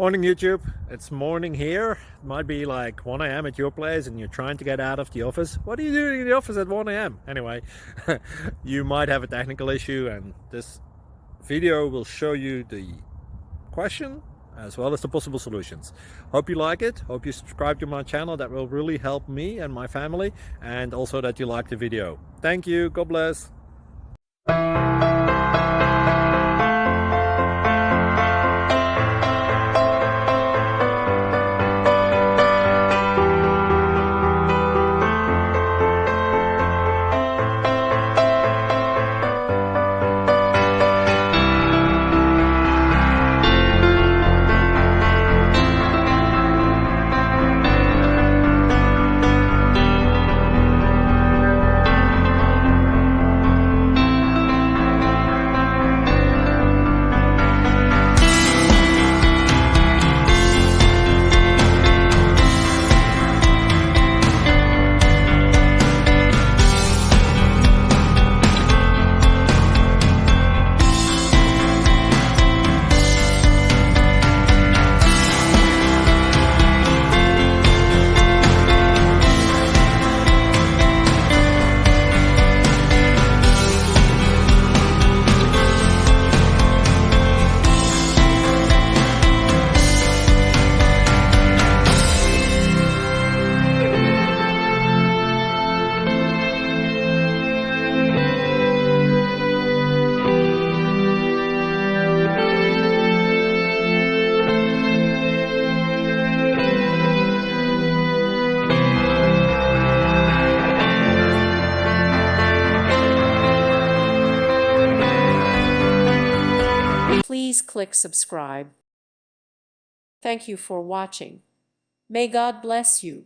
Morning YouTube, it's morning here. It might be like 1 a.m. at your place and you're trying to get out of the office. What are you doing in the office at 1 a.m.? Anyway, you might have a technical issue and this video will show you the question as well as the possible solutions. Hope you like it, hope you subscribe to my channel. That will really help me and my family, and also that you like the video. Thank you, God bless. Please click subscribe. Thank you for watching. May God bless you.